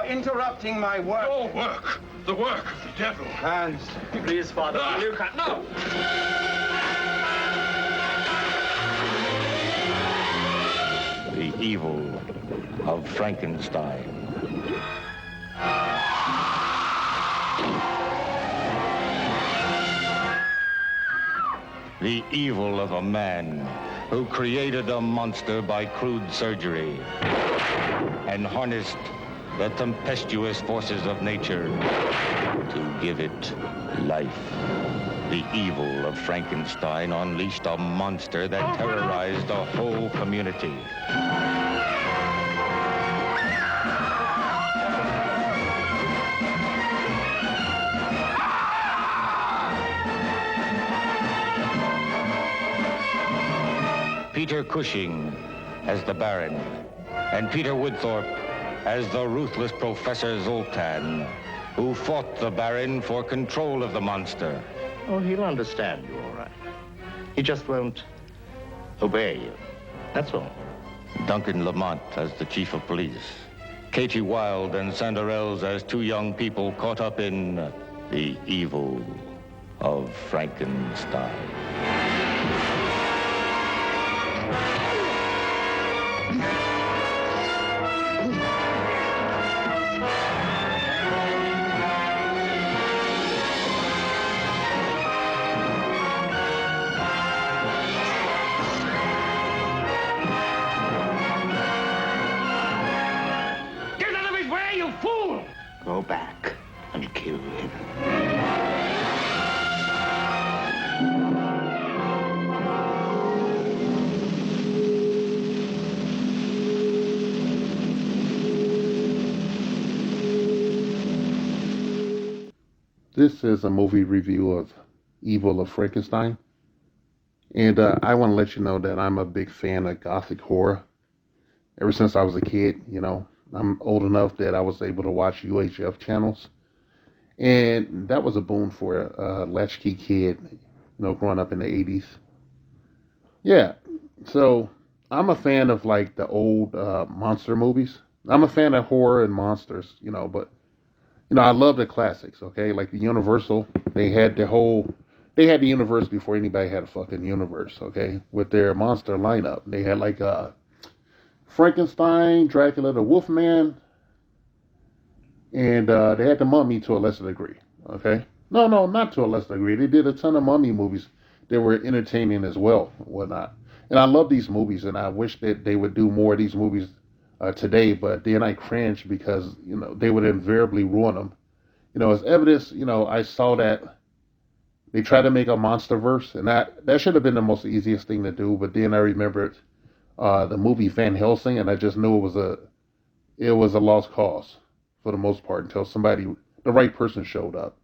interrupting my work. Your work. The work of the devil. Hans. Please, Father, you can't. No! The evil of Frankenstein. The evil of a man who created a monster by crude surgery and harnessed the tempestuous forces of nature to give it life. The evil of Frankenstein unleashed a monster that terrorized a whole community. Peter Cushing as the Baron, and Peter Woodthorpe as the ruthless Professor Zoltan, who fought the Baron for control of the monster. Oh, he'll understand you, all right. He just won't obey you. That's all. Duncan Lamont as the Chief of Police. Katie Wilde and Sanderels as two young people caught up in the evil of Frankenstein. Go back and kill him. This is a movie review of Evil of Frankenstein. And I want to let you know that I'm a big fan of Gothic horror. Ever since I was a kid, I'm old enough that I was able to watch UHF channels. And that was a boon for a latchkey kid, growing up in the 80s. Yeah, so I'm a fan of like the old monster movies. I'm a fan of horror and monsters, but, I love the classics, okay? Like the Universal, they had the universe before anybody had a fucking universe, okay? With their monster lineup. They had like Frankenstein, Dracula, the Wolfman, and they had the Mummy to a lesser degree, okay? No, not to a lesser degree. They did a ton of Mummy movies that were entertaining as well, and whatnot. And I love these movies, and I wish that they would do more of these movies today, but then I cringe because, they would invariably ruin them. As evidence, I saw that they tried to make a MonsterVerse, and that should have been the most easiest thing to do, but then I remembered the movie Van Helsing, and I just knew it was a lost cause for the most part until the right person showed up.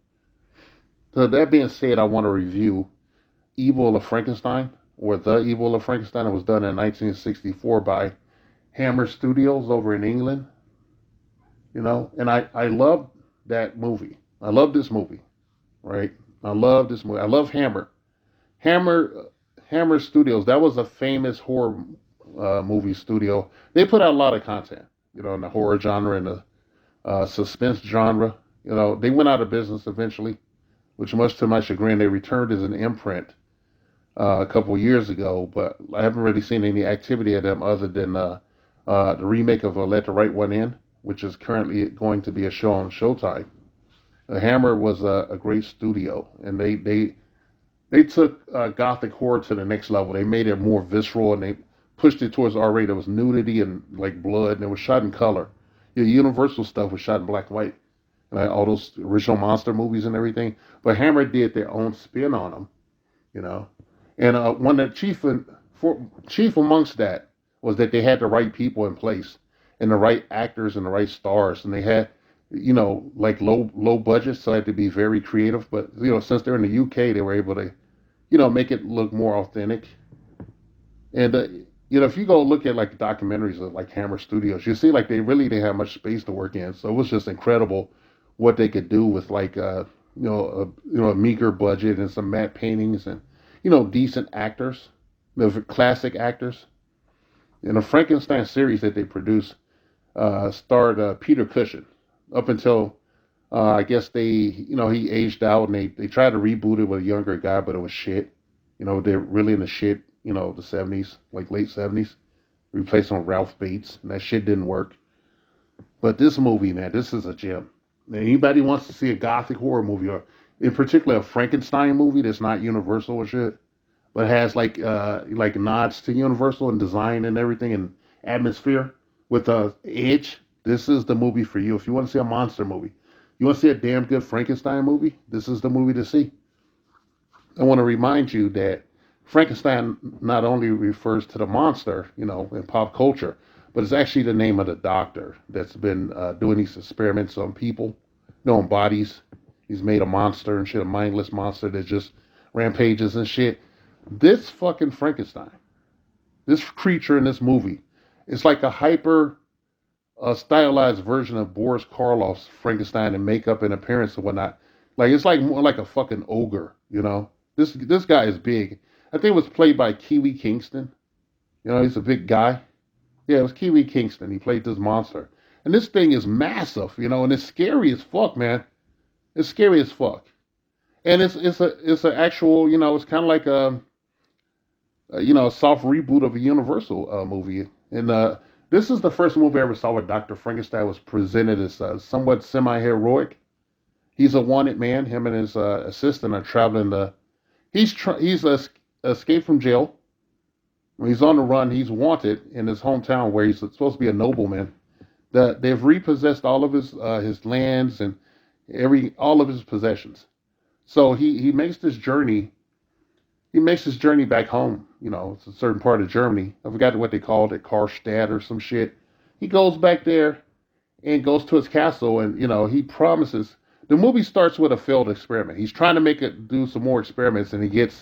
So that being said, I want to review Evil of Frankenstein, or The Evil of Frankenstein. It was done in 1964 by Hammer Studios over in England. And I love that movie. I love this movie, right? I love this movie. I love Hammer. Hammer Studios, that was a famous horror movie studio. They put out a lot of content, in the horror genre and the suspense genre. They went out of business eventually, which much to my chagrin, they returned as an imprint a couple of years ago, but I haven't really seen any activity of them other than the remake of Let the Right One In, which is currently going to be a show on Showtime. Hammer was a great studio, and they took Gothic horror to the next level. They made it more visceral, and they pushed it towards R-rated. There was nudity and like blood, and it was shot in color. Universal stuff was shot in black and white, like all those original monster movies and everything. But Hammer did their own spin on them, And one of the chief amongst that was that they had the right people in place, and the right actors and the right stars, and they had, like low budget, so they had to be very creative. But since they're in the UK, they were able to, make it look more authentic. And if you go look at like documentaries of like Hammer Studios, you see like they didn't have much space to work in. So it was just incredible what they could do with like a meager budget and some matte paintings and decent actors, classic actors. And the Frankenstein series that they produced starred Peter Cushing. up until I guess he aged out and they tried to reboot it with a younger guy, but it was shit. They're really in the shit. The '70s, like late '70s, replaced on Ralph Bates, and that shit didn't work. But this movie, man, this is a gem. Anybody wants to see a gothic horror movie, or in particular a Frankenstein movie that's not Universal or shit, but has like nods to Universal and design and everything and atmosphere with a edge. This is the movie for you. If you want to see a monster movie, you want to see a damn good Frankenstein movie, this is the movie to see. I want to remind you that Frankenstein not only refers to the monster, in pop culture, but it's actually the name of the doctor that's been doing these experiments on people, on bodies. He's made a monster and shit, a mindless monster that just rampages and shit. This fucking Frankenstein, this creature in this movie, is like a hyper stylized version of Boris Karloff's Frankenstein in makeup and appearance and whatnot. Like it's like more like a fucking ogre. This guy is big. I think it was played by Kiwi Kingston. He's a big guy. Yeah, it was Kiwi Kingston. He played this monster. And this thing is massive, and it's scary as fuck, man. It's scary as fuck. And it's an actual, it's kind of like a soft reboot of a Universal movie. And this is the first movie I ever saw where Dr. Frankenstein was presented as somewhat semi-heroic. He's a wanted man. Him and his assistant are traveling to. He's escaped from jail. When he's on the run, he's wanted in his hometown where he's supposed to be a nobleman. They've repossessed all of his lands and all of his possessions. So he makes this journey. He makes his journey back home. It's a certain part of Germany. I forgot what they called it, Karstadt or some shit. He goes back there and goes to his castle, and he promises. The movie starts with a failed experiment. He's trying to do some more experiments, and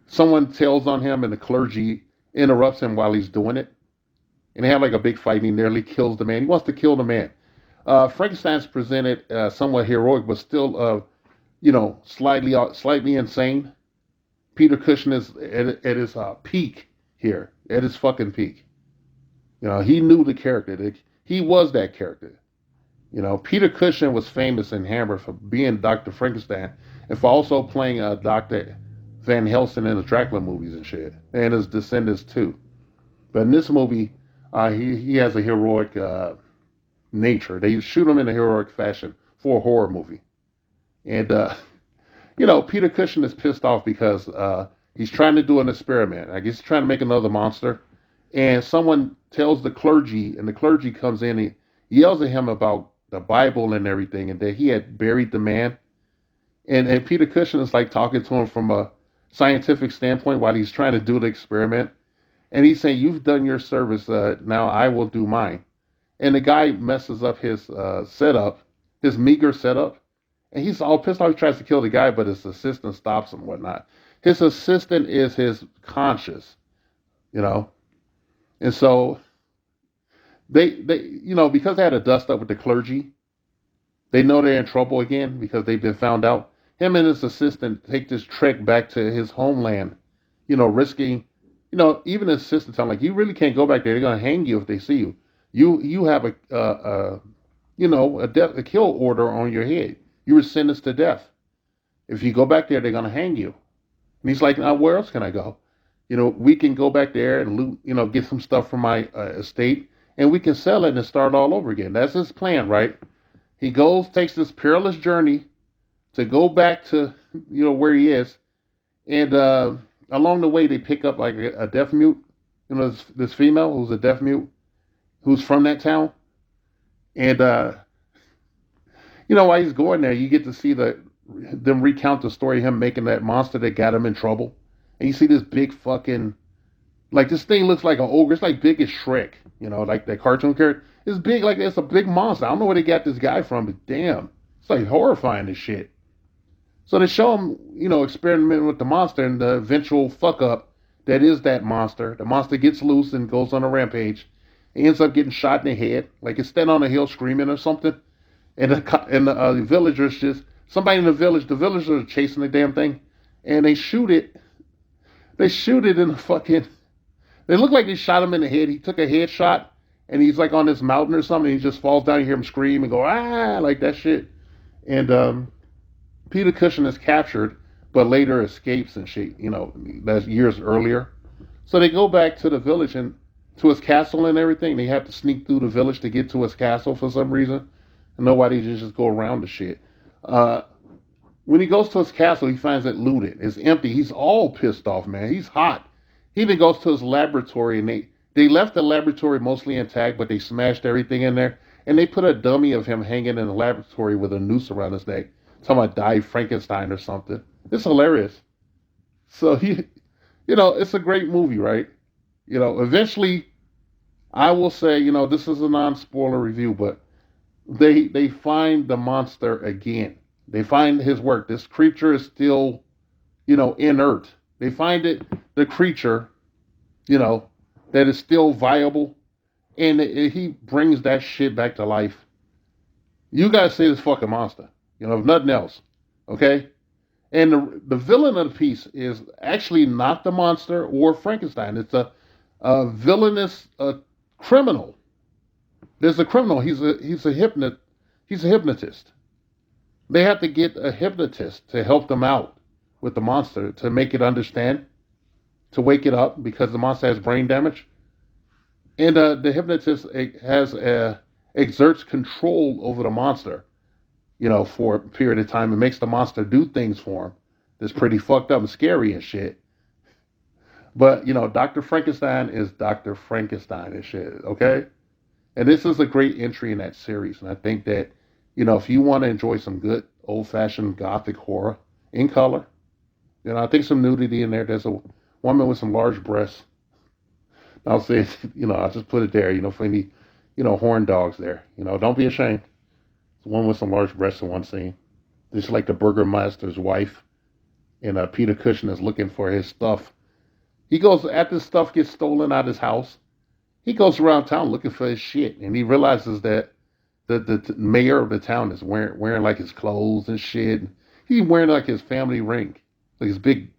someone tells on him, and the clergy interrupts him while he's doing it. And they have like a big fight, and he nearly kills the man. He wants to kill the man. Frankenstein's presented somewhat heroic, but still, slightly insane. Peter Cushing is at his peak here, at his fucking peak. He knew the character. He was that character. Peter Cushing was famous in Hammer for being Dr. Frankenstein and for also playing Dr. Van Helsing in the Dracula movies and shit, and his descendants too. But in this movie, he has a heroic nature. They shoot him in a heroic fashion for a horror movie. And, Peter Cushing is pissed off because he's trying to do an experiment. I guess he's trying to make another monster. And someone tells the clergy, and the clergy comes in and yells at him about the Bible and everything, and that he had buried the man. And Peter Cushing is like talking to him from a scientific standpoint while he's trying to do the experiment. And he's saying, you've done your service, now I will do mine. And the guy messes up his setup, his meager setup. And he's all pissed off. He tries to kill the guy, but his assistant stops him and whatnot. His assistant is his conscience, And so they because they had a dust up with the clergy, they know they're in trouble again because they've been found out. Him and his assistant take this trek back to his homeland, risking, even his assistant telling him, like, you really can't go back there. They're going to hang you if they see you. You have a kill order on your head. You were sentenced to death. If you go back there, they're going to hang you. And he's like, now where else can I go? We can go back there and loot, get some stuff from my estate, and we can sell it and start all over again. That's his plan, right? He takes this perilous journey to go back to, where he is. And along the way, they pick up like a deaf mute, this female who's a deaf mute, who's from that town. And, while he's going there, you get to see them recount the story of him making that monster that got him in trouble. And you see this big fucking, like, this thing looks like an ogre. It's like big as Shrek, like that cartoon character. It's big, like it's a big monster. I don't know where they got this guy from, but damn, it's like horrifying as shit. So they show him, experimenting with the monster and the eventual fuck up that is that monster. The monster gets loose and goes on a rampage. He ends up getting shot in the head, like it's standing on a hill screaming or something. And the villagers somebody in the villagers are chasing the damn thing, and they shoot it. They shoot it in the fucking. They look like they shot him in the head. He took a headshot, and he's like on this mountain or something. And he just falls down. You hear him scream and go like that shit. And Peter Cushing is captured, but later escapes and shit. That's years earlier. So they go back to the village and to his castle and everything. They have to sneak through the village to get to his castle for some reason. And nobody just go around the shit. When he goes to his castle, he finds it looted. It's empty. He's all pissed off, man. He's hot. He even goes to his laboratory, and they left the laboratory mostly intact, but they smashed everything in there. And they put a dummy of him hanging in the laboratory with a noose around his neck. Talking about die Frankenstein or something. It's hilarious. So it's a great movie, right? Eventually, I will say, this is a non-spoiler review, but they find the monster again. They find his work. This creature is still, inert. They find the creature, that is still viable, and he brings that shit back to life. You guys see this fucking monster, if nothing else, okay? And the villain of the piece is actually not the monster or Frankenstein. It's a villainous criminal. There's a criminal. He's a hypnotist. They have to get a hypnotist to help them out with the monster, to make it understand, to wake it up, because the monster has brain damage. And the hypnotist exerts control over the monster, for a period of time, and makes the monster do things for him that's pretty fucked up and scary and shit. But, Dr. Frankenstein is Dr. Frankenstein and shit, okay? And this is a great entry in that series. And I think that, if you want to enjoy some good old-fashioned gothic horror in color, I think some nudity in there. There's a woman with some large breasts. I'll say, I'll just put it there, for any, horn dogs there. Don't be ashamed. It's one with some large breasts in one scene. Just like the burgomaster's wife. And Peter Cushing is looking for his stuff. He goes, after stuff gets stolen out of his house, he goes around town looking for his shit. And he realizes that the mayor of the town is wearing like his clothes and shit. He's wearing like his family ring. Like his big,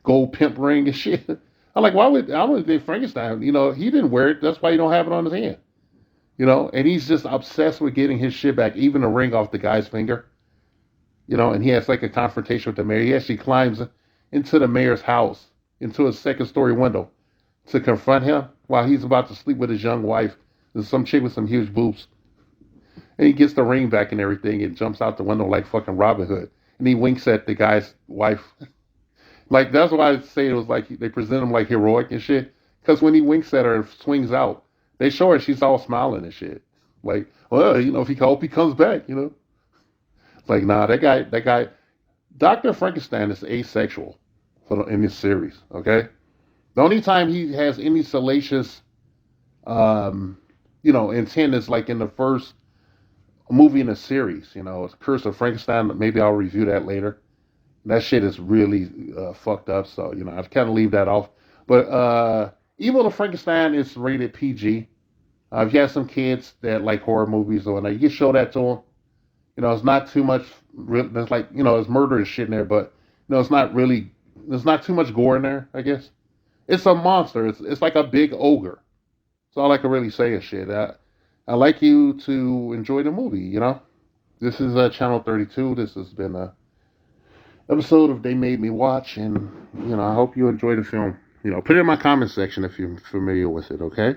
gold pimp ring and shit. I'm like, I would think Frankenstein, he didn't wear it. That's why he don't have it on his hand. And he's just obsessed with getting his shit back, even the ring off the guy's finger. And he has like a confrontation with the mayor. He actually climbs into the mayor's house, into his second-story window, to confront him while he's about to sleep with his young wife. There's some chick with some huge boobs. And he gets the ring back and everything and jumps out the window like fucking Robin Hood. And he winks at the guy's wife. Like, that's why I say it was like they present him like heroic and shit. Because when he winks at her and swings out, they show her she's all smiling and shit. Like, well, if he hope he comes back, It's like, nah, that guy, Dr. Frankenstein is asexual in this series, okay? The only time he has any salacious, intent is like in the first movie in the series, it's Curse of Frankenstein. Maybe I'll review that later. That shit is really fucked up, so, I kind of leave that off. But Evil of Frankenstein is rated PG. If you have some kids that like horror movies or whatnot, you can show that to them. It's not too much, there's like, there's murder and shit in there, but, it's not really, there's not too much gore in there, I guess. It's a monster. It's like a big ogre. That's all I can really say is shit. I like you to enjoy the movie, This is Channel 32. This has been a episode of They Made Me Watch, and, I hope you enjoy the film. Put it in my comment section if you're familiar with it, okay?